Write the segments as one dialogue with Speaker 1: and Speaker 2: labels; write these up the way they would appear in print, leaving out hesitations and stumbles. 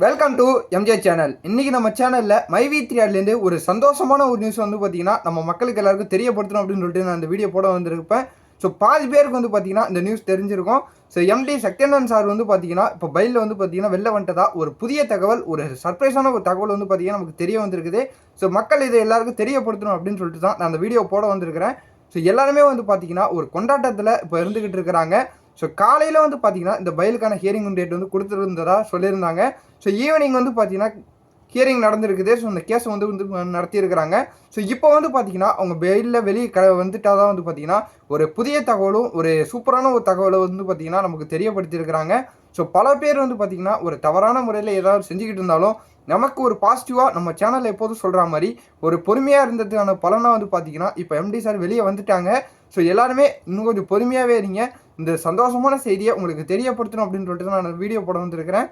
Speaker 1: Welcome to MJ channel. இன்னைக்கு நம்ம சேனலில் மைவி3 ஒரு சந்தோஷமான ஒரு நியூஸ் வந்து பார்த்தீங்கன்னா நம்ம மக்களுக்கு எல்லாருக்கும் தெரியப்படுத்தணும் அப்படின்னு சொல்லிட்டு நான் இந்த வீடியோ போட வந்திருப்பேன். ஸோ பாதி பேருக்கு வந்து பார்த்தீங்கன்னா இந்த நியூஸ் தெரிஞ்சிருக்கும். ஸோ எம்டி சத்யநாராயணன் சார் வந்து பார்த்தீங்கன்னா இப்போ பைலில் வந்து பார்த்தீங்கன்னா வெளில வந்துட்டதா ஒரு புதிய தகவல், ஒரு சர்ப்ரைஸான ஒரு தகவல் வந்து பார்த்தீங்கன்னா நமக்கு தெரிய வந்திருக்குது. ஸோ மக்கள் இதை எல்லாருக்கும் தெரியப்படுத்தணும் அப்படின்னு சொல்லிட்டு தான் நான் அந்த வீடியோ போட வந்திருக்கிறேன். ஸோ எல்லாருமே வந்து பார்த்தீங்கன்னா ஒரு கொண்டாட்டத்தில் இப்போ இருந்துக்கிட்டு இருக்கிறாங்க. ஸோ காலையில் வந்து பார்த்தீங்கன்னா இந்த பைலுக்கான ஹியரிங் டேட் வந்து கொடுத்துருந்ததா சொல்லியிருந்தாங்க. ஸோ ஈவினிங் வந்து பார்த்தீங்கன்னா ஹியரிங் நடந்திருக்குது. ஸோ இந்த கேஸ் வந்து நடத்தியிருக்கிறாங்க. ஸோ இப்போ வந்து பார்த்தீங்கன்னா அவங்க பெயிலில் வெளியே வந்துட்டால் தான் வந்து பார்த்தீங்கன்னா ஒரு புதிய தகவலும், ஒரு சூப்பரான ஒரு தகவலை வந்து பார்த்தீங்கன்னா நமக்கு தெரியப்படுத்தியிருக்கிறாங்க. ஸோ பல பேர் வந்து பார்த்தீங்கன்னா ஒரு தவறான முறையில் ஏதாவது செஞ்சுக்கிட்டு இருந்தாலும் நமக்கு ஒரு பாசிட்டிவாக நம்ம சேனலில் எப்போதும் சொல்கிற மாதிரி ஒரு பொறுமையாக இருந்ததுக்கான பலனாக வந்து பார்த்தீங்கன்னா இப்போ எம்டி சார் வெளியே வந்துட்டாங்க. ஸோ எல்லாருமே இன்னும் கொஞ்சம் பொறுமையாகவே இருங்க. இந்த சந்தோஷமான செய்தியை உங்களுக்கு தெரியப்படுத்தணும் அப்படின்னு சொல்லிட்டு தான் நான் வீடியோ போட வந்திருக்கிறேன்.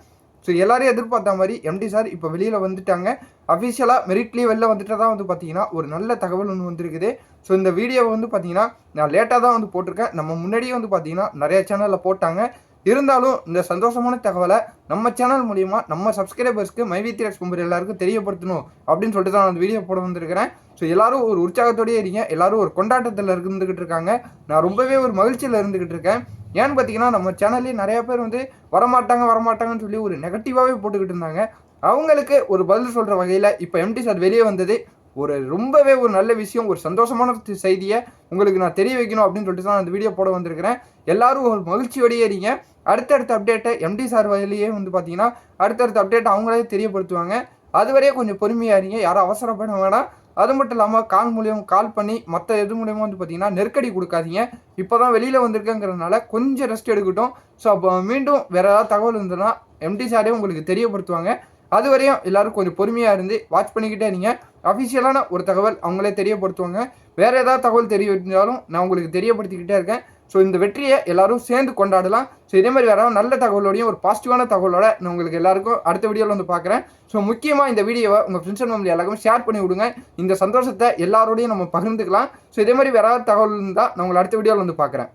Speaker 1: ஸோ எல்லாரையும் எதிர்பார்த்த மாதிரி எம்டி சார் இப்போ வெளியில் வந்துட்டாங்க. அஃபிஷியலாக மெரிட்லேயே வெளில வந்துட்டு தான் வந்து பார்த்தீங்கன்னா ஒரு நல்ல தகவல் ஒன்று வந்திருக்குது. ஸோ இந்த வீடியோவை வந்து பார்த்தீங்கன்னா நான் லேட்டாக தான் வந்து போட்டிருக்கேன். நம்ம முன்னாடியே வந்து பார்த்தீங்கன்னா நிறைய சேனலில் போட்டாங்க. இருந்தாலும் இந்த சந்தோஷமான தகவலை நம்ம சேனல் மூலிமா நம்ம சப்ஸ்கிரைபர்ஸ்க்கு மைவி3 கும்பர் எல்லாருக்கும் தெரியப்படுத்தணும் அப்படின்னு சொல்லிட்டு தான் நான் அந்த வீடியோ போட வந்திருக்கிறேன். ஸோ எல்லாரும் ஒரு உற்சாகத்தோடயே இருங்க. எல்லாரும் ஒரு கொண்டாட்டத்தில் இருந்துக்கிட்டு இருக்காங்க. நான் ரொம்பவே ஒரு மகிழ்ச்சியில் இருந்துக்கிட்டு இருக்கேன். ஏன்னு பார்த்தீங்கன்னா நம்ம சேனல்லேயே நிறைய பேர் வந்து வரமாட்டாங்கன்னு சொல்லி ஒரு நெகட்டிவாகவே போட்டுக்கிட்டு இருந்தாங்க. அவங்களுக்கு ஒரு பதில் சொல்கிற வகையில் இப்போ எம்டி சார் வெளியே வந்தது ஒரு ரொம்பவே ஒரு நல்ல விஷயம், ஒரு சந்தோஷமான செய்தியை உங்களுக்கு நான் தெரிய வைக்கணும் அப்படின்னு சொல்லிட்டு தான் அந்த வீடியோ போட வந்திருக்கிறேன். எல்லாரும் ஒரு மகிழ்ச்சியோடையே இருங்க. அடுத்தடுத்த அப்டேட்டை எம்டி சார் வழியே வந்து பார்த்தீங்கன்னா அடுத்தடுத்த அப்டேட்டை அவங்களே தெரியப்படுத்துவாங்க. அதுவரையே கொஞ்சம் பொறுமையாக இருங்க. யாரும் அவசரப்பட வேணாம். அது மட்டும் இல்லாமல் கால் பண்ணி மற்ற இது மூலியமாக வந்து பார்த்தீங்கன்னா நெருக்கடி கொடுக்காதீங்க. இப்போ தான் வெளியில் வந்திருக்கேங்கிறதுனால கொஞ்சம் ரெஸ்ட் எடுக்கட்டும். ஸோ அப்போ மீண்டும் வேறு ஏதாவது தகவல் இருந்ததுன்னா எம்டி சாரே உங்களுக்கு தெரியப்படுத்துவாங்க. அது வரையும் எல்லோரும் கொஞ்சம் பொறுமையாக இருந்து வாட்ச் பண்ணிக்கிட்டே இருங்க. அஃபிஷியலான ஒரு தகவல் அவங்களே தெரியப்படுத்துவாங்க. வேறு ஏதாவது தகவல் தெரிஞ்சாலும் நான் உங்களுக்கு தெரியப்படுத்திக்கிட்டே இருக்கேன். ஸோ இந்த வெற்றியை எல்லோரும் சேர்ந்து கொண்டாடலாம். ஸோ இதே மாதிரி வேறு நல்ல தகவலோடையும் ஒரு பாசிட்டிவான தகவலோட நான் உங்களுக்கு எல்லாருக்கும் அடுத்த வீடியோவில் வந்து பார்க்குறேன். ஸோ முக்கியமாக இந்த வீடியோவை உங்கள் ஃப்ரெண்ட்ஸ் அண்ட் ஃபேமிலி எல்லாருக்கும் ஷேர் பண்ணி விடுங்க. இந்த சந்தோஷத்தை எல்லாரோடையும் நம்ம பகிர்ந்துக்கலாம். ஸோ இதே மாதிரி வேறு ஏதாவது தகவல் இருந்தால் நான் உங்களை அடுத்த வீடியோவில் வந்து பார்க்குறேன்.